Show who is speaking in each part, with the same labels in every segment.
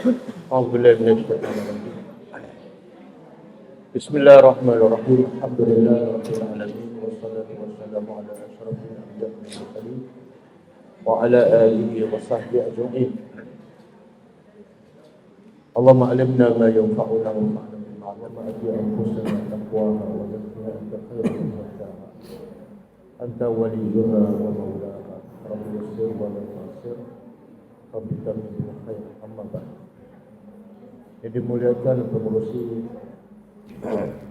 Speaker 1: أعوذ بالله من الشيطان الرجيم. بسم الله الرحمن الرحيم. الحمد لله رب العالمين والصلاة والسلام على أشرف الأنبياء والمرسلين وعلى آله وصحبه أجمعين. اللهم علمنا ما ينفعنا وانفعنا بما علمنا وآت أنفسنا تقواها وزكها أنت خير من زكاها أنت وليها ومولاها رب يسر ولا تعسر رب تمم بالخير أما بعد. Yang dimuliakan pengurusi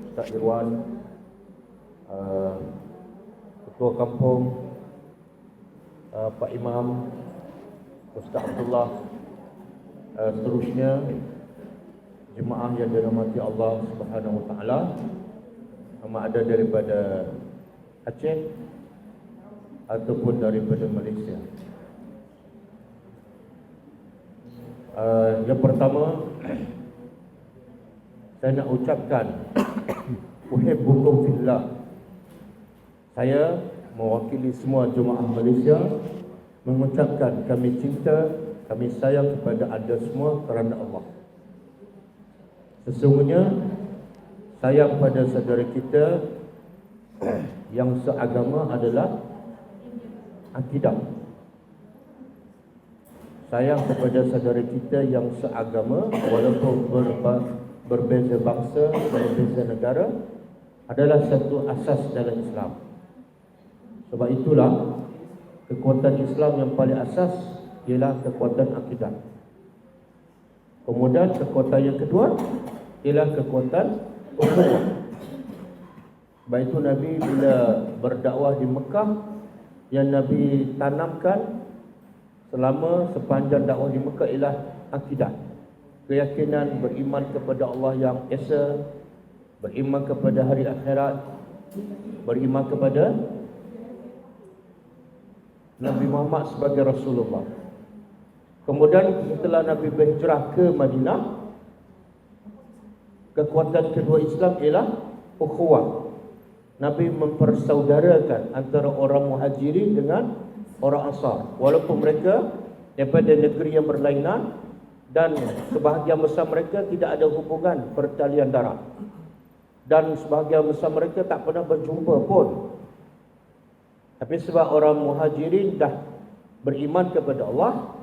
Speaker 1: Ustaz Irwan, Ketua Kampung, Pak Imam, Ustaz Abdullah, seterusnya jemaah yang dirahmati Allah Subhanahu Wa Taala, sama ada daripada Aceh ataupun daripada Malaysia. Yang pertama, saya nak ucapkan uhibbukum fillah. Saya mewakili semua jemaah Malaysia mengucapkan kami cinta, kami sayang kepada anda semua kerana Allah. Sesungguhnya sayang pada saudara kita yang seagama adalah akidah. Sayang kepada saudara kita yang seagama walaupun berbeza bangsa, berbeza negara adalah satu asas dalam Islam. Sebab itulah kekuatan Islam yang paling asas ialah kekuatan akidah. Kemudian kekuatan yang kedua ialah kekuatan ukhuwah. Sebab itu Nabi bila berdakwah di Mekah, yang Nabi tanamkan selama sepanjang dakwah di Mekah ialah akidah. Keyakinan beriman kepada Allah yang esa, beriman kepada hari akhirat, beriman kepada Nabi Muhammad sebagai Rasulullah. Kemudian setelah Nabi berhijrah ke Madinah, kekuatan kedua Islam ialah ukhuwah. Nabi mempersaudarakan antara orang Muhajirin dengan orang Ansar, walaupun mereka daripada negeri yang berlainan dan sebahagian besar mereka tidak ada hubungan pertalian darah, dan sebahagian besar mereka tak pernah berjumpa pun. Tapi sebab orang Muhajirin dah beriman kepada Allah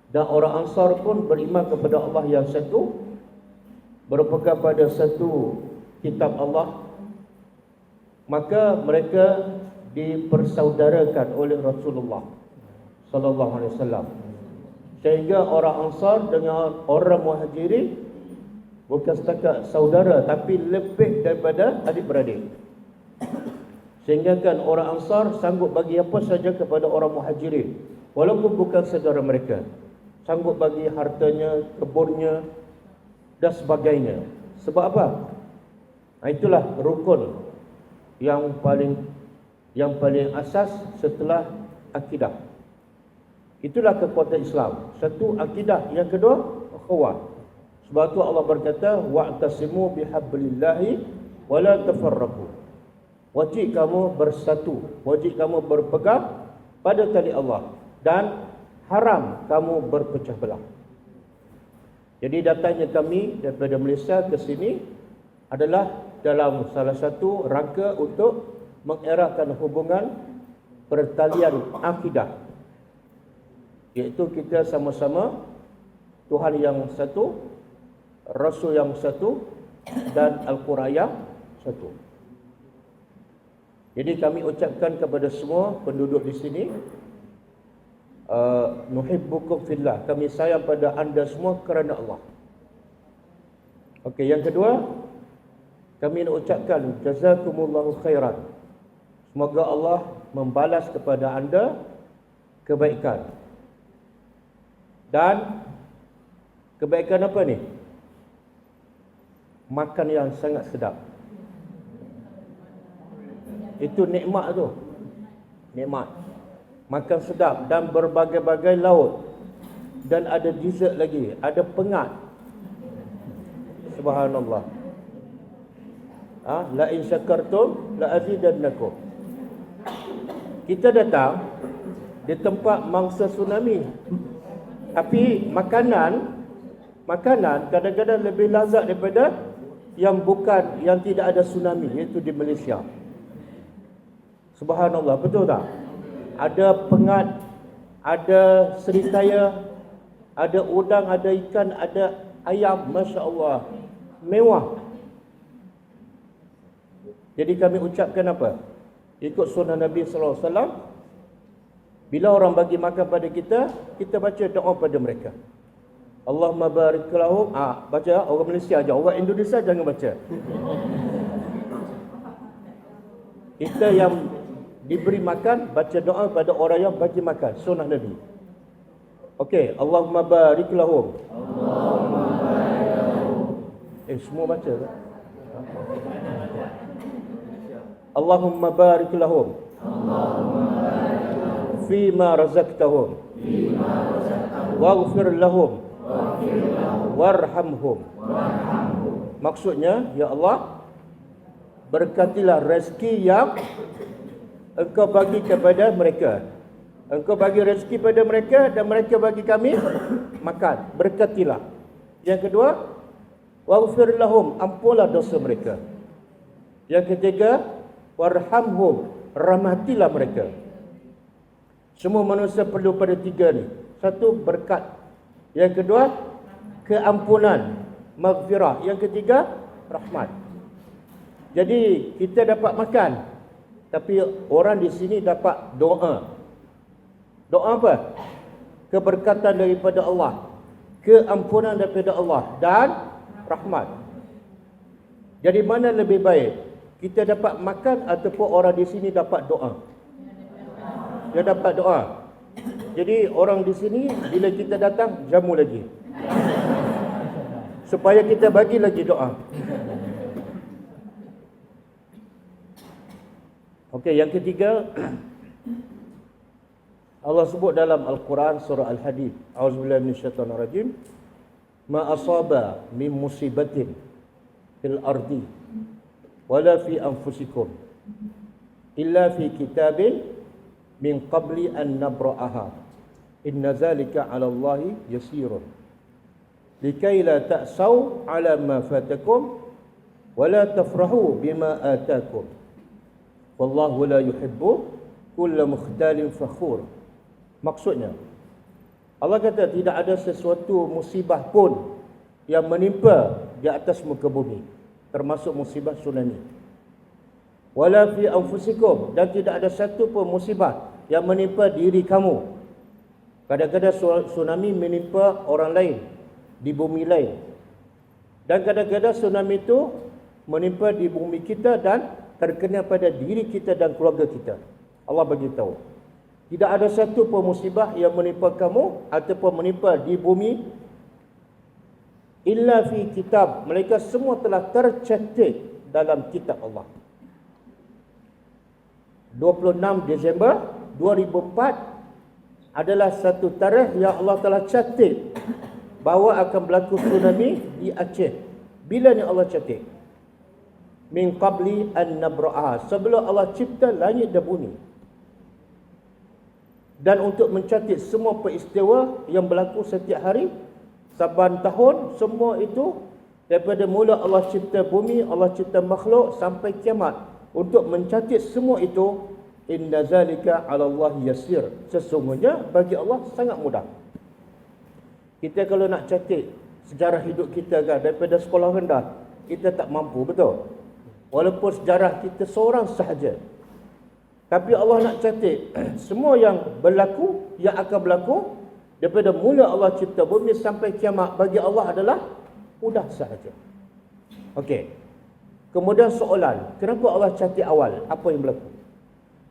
Speaker 1: dan orang Ansar pun beriman kepada Allah yang satu, berpegang pada satu kitab Allah, maka mereka dipersaudarakan oleh Rasulullah sallallahu alaihi wasallam. Sehingga orang Ansar dengan orang Muhajirin bukan setakat saudara tapi lebih daripada adik-beradik. Sehingga kan orang Ansar sanggup bagi apa saja kepada orang Muhajirin walaupun bukan saudara mereka. Sanggup bagi hartanya, kebunnya dan sebagainya. Sebab apa? Itulah rukun yang paling asas setelah akidah. Itulah kekuatan Islam. Satu akidah, yang kedua ukhuwah. Sebab tu Allah berkata wa'tasimu bihablillahi wala tafarraqu. Wajib kamu bersatu, wajib kamu berpegang pada tali Allah dan haram kamu berpecah belah. Jadi datangnya kami daripada Malaysia ke sini adalah dalam salah satu rangka untuk mengeratkan hubungan pertalian akidah, iaitu kita sama-sama Tuhan yang satu, Rasul yang satu dan Al-Quran yang satu. Jadi kami ucapkan kepada semua penduduk di sini, nuhibbukum fillah, kami sayang pada anda semua kerana Allah. Okey, yang kedua, kami nak ucapkan jazakumullahu khairan. Semoga Allah membalas kepada anda kebaikan. Dan kebaikan apa ni? Makan yang sangat sedap. Itu nikmat tu. Nikmat. Makan sedap dan berbagai-bagai lauk. Dan ada dessert lagi, ada pengat. Subhanallah. La in syakartum la azidannakum. Kita datang di tempat mangsa tsunami, tapi makanan makanan kadang-kadang lebih lazat daripada yang bukan, yang tidak ada tsunami, iaitu di Malaysia. Subhanallah, betul tak? Ada pengat, ada serikaya, ada udang, ada ikan, ada ayam, Masya Allah, mewah. Jadi kami ucapkan apa? Ikut sunnah Nabi SAW. Bila orang bagi makan pada kita, kita baca doa pada mereka. Allahumma barik lahum. Baca orang Malaysia aja, orang Indonesia jangan baca. Kita yang diberi makan, baca doa pada orang yang bagi makan, sunnah Nabi. Okey, Allahumma barik lahum. Semua baca tak? Allahumma barik lahum. Fima razaqtahum. Waghfir lahum. Warhamhum. Maksudnya, ya Allah, berkatilah rezeki yang Engkau bagi kepada mereka. Engkau bagi rezeki pada mereka dan mereka bagi kami makan. Berkatilah. Yang kedua, waghfir lahum, ampunlah dosa mereka. Yang ketiga, warhamhum, rahmatilah mereka. Semua manusia perlu pada tiga ni. Satu, berkat. Yang kedua, keampunan, maghfirah. Yang ketiga, rahmat. Jadi kita dapat makan, tapi orang di sini dapat doa. Doa apa? Keberkatan daripada Allah, keampunan daripada Allah, dan rahmat. Jadi mana lebih baik? Kita dapat makan ataupun orang di sini dapat doa? Dia dapat doa. Jadi orang di sini bila kita datang, jamu lagi, supaya kita bagi lagi doa. Okey, yang ketiga, Allah sebut dalam Al-Quran surah Al-Hadid, a'udzubillahi minasyaitonir rajim, ma asaba min musibatin fil ardi wala fi anfusikum illa fi kitabin min qabli an nabra'aha inna zalika 'ala Allahi yasirun likai la ta'sau 'ala ma fatakum wala tafrahu bima atakum wallahu la yuhibbu kulla mukhtalin fakhur. Maksudnya, Allah kata tidak ada sesuatu musibah pun yang menimpa di atas muka bumi, termasuk musibah tsunami. Wala fi anfusikum, dan tidak ada satu pun musibah yang menimpa diri kamu. Kadang-kadang tsunami menimpa orang lain di bumi lain, dan kadang-kadang tsunami itu menimpa di bumi kita dan terkena pada diri kita dan keluarga kita. Allah bagi tahu, tidak ada satu pun musibah yang menimpa kamu ataupun menimpa di bumi illa fi kitab, mereka semua telah tercetak dalam kitab Allah. 26 Disember 2004 adalah satu tarikh yang Allah telah catat bahawa akan berlaku tsunami di Aceh. Bila ni Allah catat? Min qabli an nabra'aha, sebelum Allah cipta langit dan bumi. Dan untuk mencatat semua peristiwa yang berlaku setiap hari, saban tahun, semua itu daripada mula Allah cipta bumi, Allah cipta makhluk sampai kiamat. Untuk mencatat semua itu, inna zalika 'ala Allah yasir, sesungguhnya bagi Allah sangat mudah. Kita kalau nak catat sejarah hidup kita kan, daripada sekolah rendah, kita tak mampu, betul? Walaupun sejarah kita seorang sahaja, tapi Allah nak catat semua yang berlaku, yang akan berlaku daripada mula Allah cipta bumi sampai kiamat, bagi Allah adalah mudah sahaja. Okey. Kemudian soalan, kenapa Allah catat awal apa yang berlaku?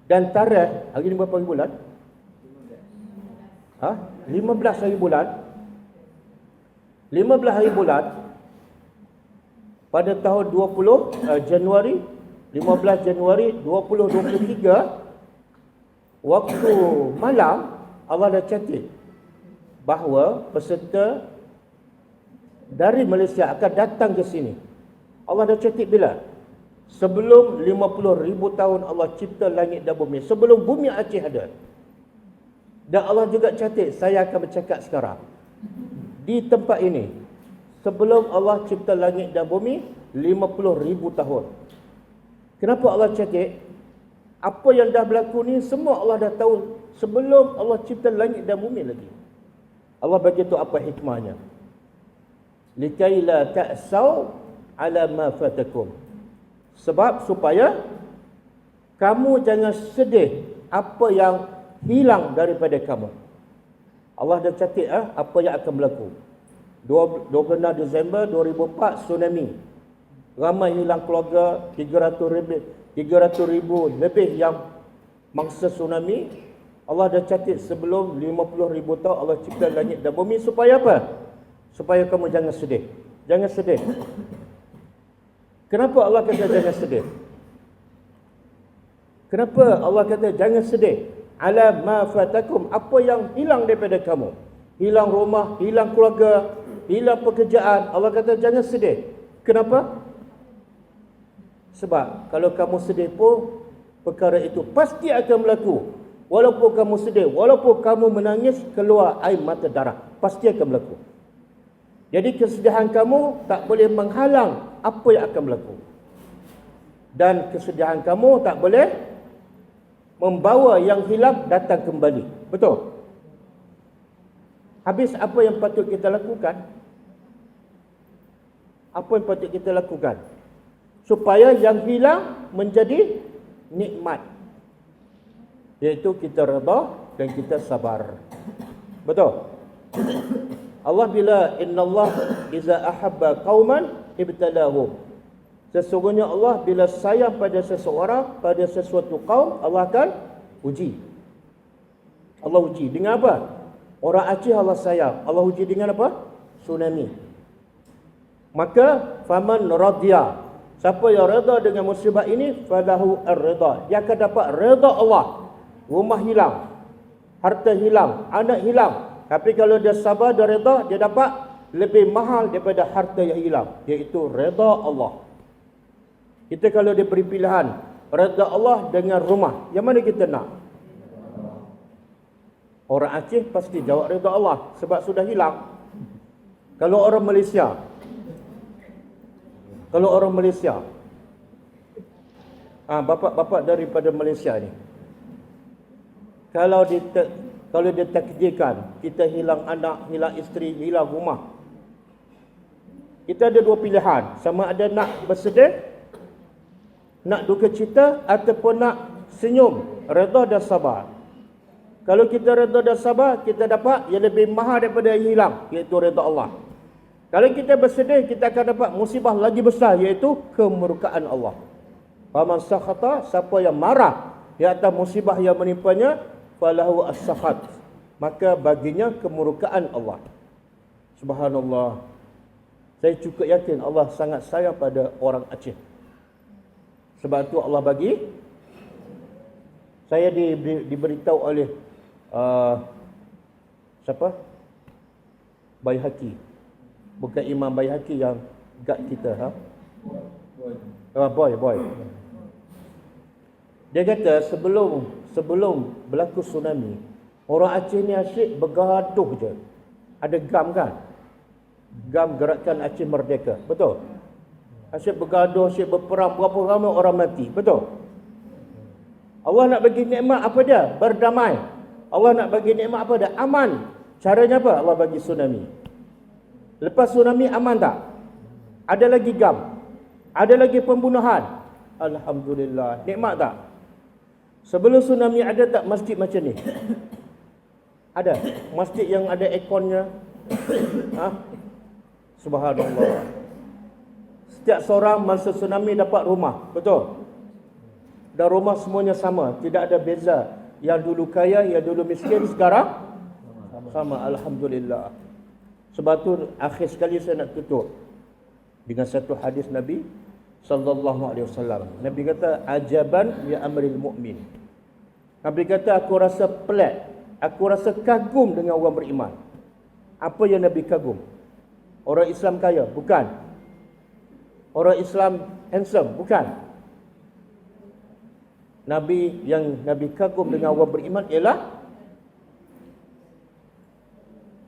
Speaker 1: Dan tarikh, hari ni berapa hari bulan? 15 hari bulan. 15 hari bulan pada tahun 20 Januari 15 Januari 2023, waktu malam Allah dah catat bahawa peserta dari Malaysia akan datang ke sini. Allah dah catat bila? Sebelum 50,000 tahun Allah cipta langit dan bumi, sebelum bumi Aceh ada. Dan Allah juga catat, saya akan bercakap sekarang di tempat ini sebelum Allah cipta langit dan bumi 50,000 tahun. Kenapa Allah catat? Apa yang dah berlaku ni semua Allah dah tahu sebelum Allah cipta langit dan bumi lagi. Allah bagi tahu apa hikmahnya. Likai la ta'sau ala ma fatakum. Sebab supaya kamu jangan sedih apa yang hilang daripada kamu. Allah dah catat apa yang akan berlaku. 26 Disember 2004 tsunami. Ramai hilang keluarga, 300,000 lebih yang mangsa tsunami. Allah dah catat sebelum 50,000 tahun Allah cipta langit dan bumi supaya apa? Supaya kamu jangan sedih. Jangan sedih. Kenapa Allah kata jangan sedih? Kenapa Allah kata jangan sedih? Ala ma fatakum, apa yang hilang daripada kamu. Hilang rumah, hilang keluarga, hilang pekerjaan. Allah kata jangan sedih. Kenapa? Sebab kalau kamu sedih pun perkara itu pasti akan berlaku. Walaupun kamu sedih, walaupun kamu menangis, keluar air mata darah, pasti akan berlaku. Jadi kesedihan kamu tak boleh menghalang apa yang akan berlaku. Dan kesedihan kamu tak boleh membawa yang hilang datang kembali. Betul? Habis apa yang patut kita lakukan? Apa yang patut kita lakukan? Supaya yang hilang menjadi nikmat. Iaitu kita redha dan kita sabar. Betul? Allah bila innallah iza ahabba qauman ibtalahum. Sesungguhnya Allah bila sayang pada seseorang, pada sesuatu kaum, Allah akan uji. Allah uji dengan apa? Orang Aceh Allah sayang. Allah uji dengan apa? Tsunami. Maka faman radhiya, siapa yang redha dengan musibah ini, falahu ar-ridha. Dia akan dapat redha Allah. Rumah hilang, harta hilang, anak hilang. Tapi kalau dia sabar dan redha, dia dapat lebih mahal daripada harta yang hilang, iaitu redha Allah. Kita kalau diberi pilihan redha Allah dengan rumah, yang mana kita nak? Orang Aceh pasti jawab redha Allah sebab sudah hilang. Kalau orang Malaysia, bapak-bapak daripada Malaysia ni, kalau dia takdirkan kita hilang anak, hilang isteri, hilang rumah, kita ada dua pilihan. Sama ada nak bersedih, nak duka cita, ataupun nak senyum, redha dan sabar. Kalau kita redha dan sabar, kita dapat yang lebih mahal daripada yang hilang, iaitu redha Allah. Kalau kita bersedih, kita akan dapat musibah lagi besar, iaitu kemurkaan Allah. Faman sakhata, siapa yang marah di atas musibah yang menimpanya, falahu as-sakhat, maka baginya kemurkaan Allah. Subhanallah. Saya cukup yakin Allah sangat sayang pada orang Aceh. Sebab tu Allah bagi. Saya diberitahu oleh siapa? Baihaqi. Bukan Imam Baihaqi yang guide kita, Boy. Dia kata sebelum berlaku tsunami, orang Aceh ni asyik bergaduh je. Ada GAM kan? GAM Gerakan Aceh Merdeka. Betul? Asyik bergaduh, asyik berperang, berapa ramai orang mati. Betul? Allah nak bagi nikmat apa dia? Berdamai. Allah nak bagi nikmat apa dia? Aman. Caranya apa? Allah bagi tsunami. Lepas tsunami aman tak? Ada lagi GAM. Ada lagi pembunuhan. Alhamdulillah. Nikmat tak? Sebelum tsunami ada tak masjid macam ni? Ada. Masjid yang ada airconnya. Subhanallah. Setiap seorang masa tsunami dapat rumah. Betul? Dan rumah semuanya sama. Tidak ada beza. Yang dulu kaya, yang dulu miskin, sekarang sama. Alhamdulillah. Sebab tu akhir sekali saya nak tutup dengan satu hadis Nabi sallallahu alaihi wasallam. Nabi kata, ajaban ya amril mu'min. Nabi kata, aku rasa pelik, aku rasa kagum dengan orang beriman. Apa yang Nabi kagum? Orang Islam kaya? Bukan. Orang Islam handsome? Bukan. Yang Nabi kagum dengan orang beriman ialah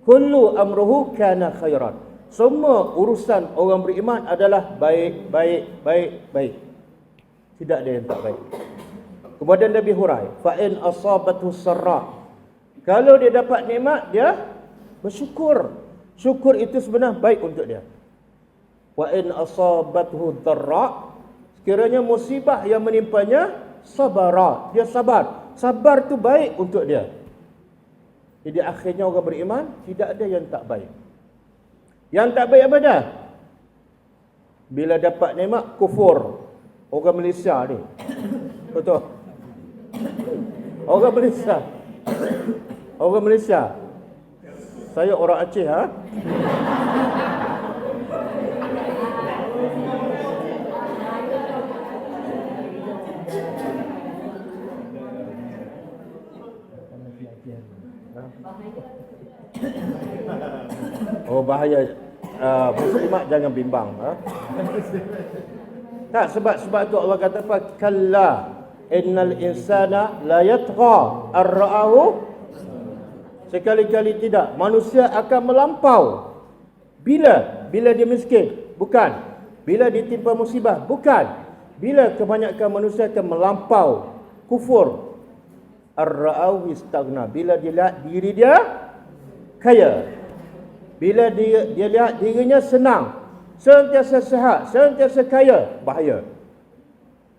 Speaker 1: kullu amruhu kana khairan. Semua urusan orang beriman adalah baik, baik, baik, baik. Tidak ada yang tak baik. Kemudian Nabi hurai, fa in asabathu sarra. Kalau dia dapat nikmat, dia bersyukur. Syukur itu sebenarnya baik untuk dia. Wa in asabathu dharra, sekiranya musibah yang menimpanya, sabara, dia sabar. Sabar tu baik untuk dia. Jadi akhirnya orang beriman tidak ada yang tak baik. Yang tak baik apa dah? Bila dapat nikmat, kufur. Orang Malaysia ni. Betul? Orang Malaysia. Orang Malaysia. Saya orang Aceh, ha? Oh, bahaya. Muslimat jangan bimbang, ha? Tak, sebab tu Allah kata apa? Kalla innal insana la yatgha ar-ra'ahu. Sekali-kali tidak, manusia akan melampau. Bila dia miskin? Bukan. Bila ditimpa musibah? Bukan. Bila kebanyakan manusia akan melampau kufur? Ar-ra'ahu istaghna. Bila dia lihat diri dia kaya. Bila dia lihat dirinya senang, sentiasa sehat, sentiasa kaya, bahaya.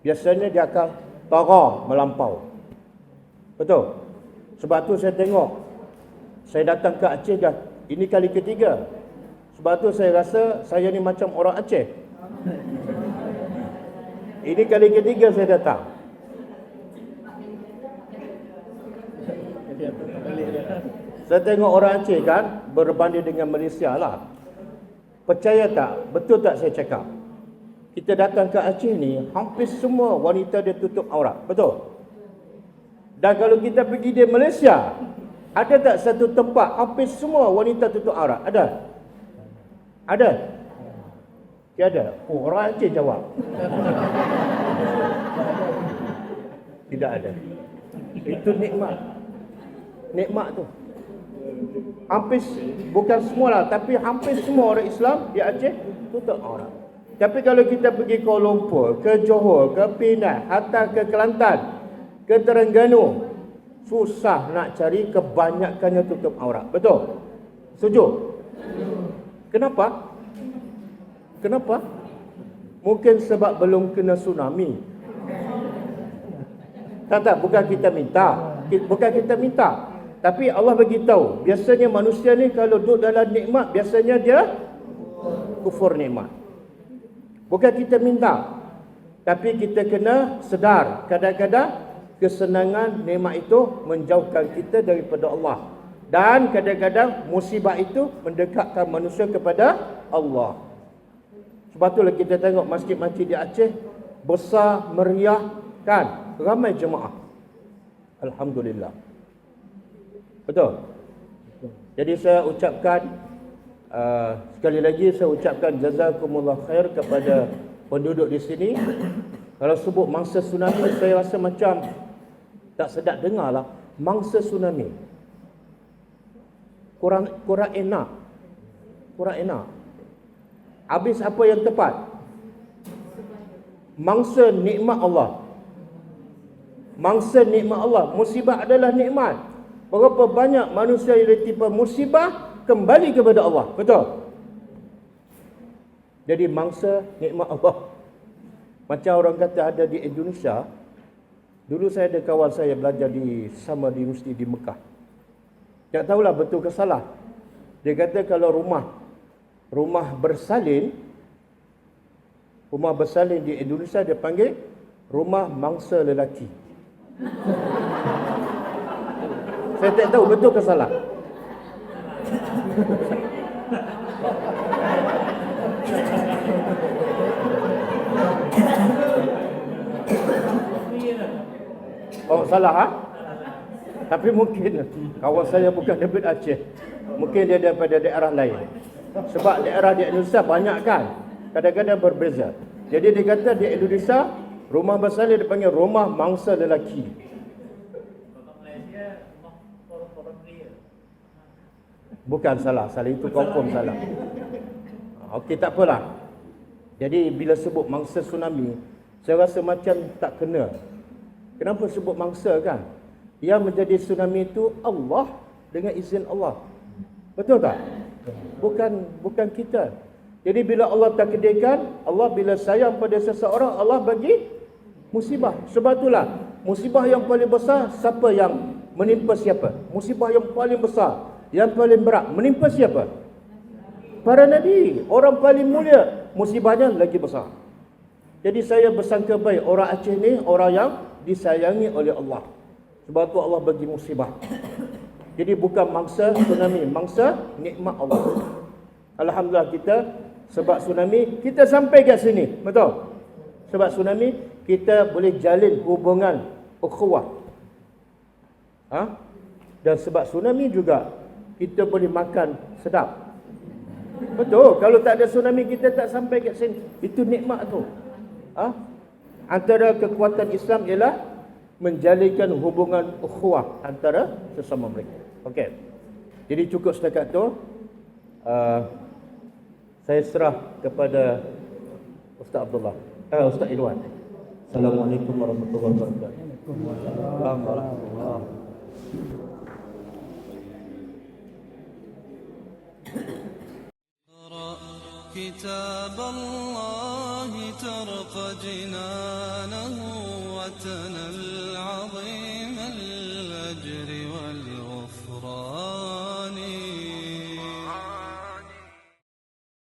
Speaker 1: Biasanya dia akan tara melampau. Betul? Sebab tu saya tengok, saya datang ke Aceh dah, ini kali ketiga. Sebab tu saya rasa saya ni macam orang Aceh. Ini kali ketiga saya datang. Saya tengok orang Aceh kan, berbanding dengan Malaysia lah. Percaya tak? Betul tak saya cakap? Kita datang ke Aceh ni, hampir semua wanita dia tutup aurat. Betul? Dan kalau kita pergi di Malaysia, ada tak satu tempat hampir semua wanita tutup aurat? Ada? Ada? Tiada. Oh, orang Aceh jawab. Tidak ada. Itu nikmat. Nikmat tu. Hampir, bukan semualah, tapi hampir semua orang Islam di Aceh tutup aurat. Tapi kalau kita pergi Kuala Lumpur, ke Johor, ke Penang, hatta ke Kelantan, ke Terengganu, susah nak cari, kebanyakannya tutup aurat. Betul? Setuju? Kenapa? Kenapa? Mungkin sebab belum kena tsunami. Tak, bukan kita minta. Bukan kita minta. Tapi Allah bagi tahu, biasanya manusia ni kalau duduk dalam nikmat, biasanya dia kufur nikmat. Bukan kita minta, tapi kita kena sedar, kadang-kadang kesenangan nikmat itu menjauhkan kita daripada Allah. Dan kadang-kadang musibah itu mendekatkan manusia kepada Allah. Sebab itulah kita tengok masjid-masjid di Aceh besar, meriah, kan? Ramai jemaah. Alhamdulillah. Betul? Jadi saya ucapkan, sekali lagi saya ucapkan jazakumullah khair kepada penduduk di sini. Kalau sebut mangsa tsunami, saya rasa macam tak sedap dengar lah. Mangsa tsunami. Kurang enak. Kurang enak. Habis apa yang tepat? Mangsa nikmat Allah. Mangsa nikmat Allah. Musibah adalah nikmat. Berapa banyak manusia yang ditimpa musibah kembali kepada Allah. Betul? Jadi mangsa nikmat Allah. Macam orang kata ada di Indonesia. Dulu saya ada kawan saya belajar sama di universiti di Mekah. Tak tahulah betul ke salah. Dia kata kalau rumah bersalin di Indonesia dia panggil rumah mangsa lelaki. Saya tak tahu betul ke salah. Oh, salah ha? Tapi mungkin kawan saya bukan daripada Aceh. Mungkin dia daripada daerah lain. Sebab daerah di Indonesia banyak kan. Kadang-kadang berbeza. Jadi dia kata di Indonesia rumah bersalin dipanggil rumah mangsa lelaki. Bukan salah itu confirm salah. Okey, tak apalah. Jadi bila sebut mangsa tsunami, saya rasa macam tak kena. Kenapa sebut mangsa kan? Yang menjadi tsunami itu Allah dengan izin Allah. Betul tak? Bukan kita. Jadi bila Allah takdirkan, Allah bila sayang pada seseorang, Allah bagi musibah. Sebab itulah musibah yang paling besar siapa yang menimpa siapa? Musibah yang paling besar, yang paling berat menimpa siapa? Para nabi, orang paling mulia, musibahnya lagi besar. Jadi saya bersangka baik orang Aceh ni orang yang disayangi oleh Allah. Sebab tu Allah bagi musibah. Jadi bukan mangsa tsunami, mangsa nikmat Allah. Alhamdulillah kita sebab tsunami kita sampai kat sini, betul? Sebab tsunami kita boleh jalin hubungan ukhuwah. Dan sebab tsunami juga kita boleh makan sedap. Betul, kalau tak ada tsunami kita tak sampai kat sini. Itu nikmat tu. Antara kekuatan Islam ialah menjalinkan hubungan ukhuwah antara sesama mereka. Okey. Jadi cukup setakat tu. Saya serah kepada Ustaz Abdullah. Ustaz Irwan. Assalamualaikum warahmatullahi wabarakatuh. Waalaikumsalam.
Speaker 2: كتاب الله ترق جنانه وتنل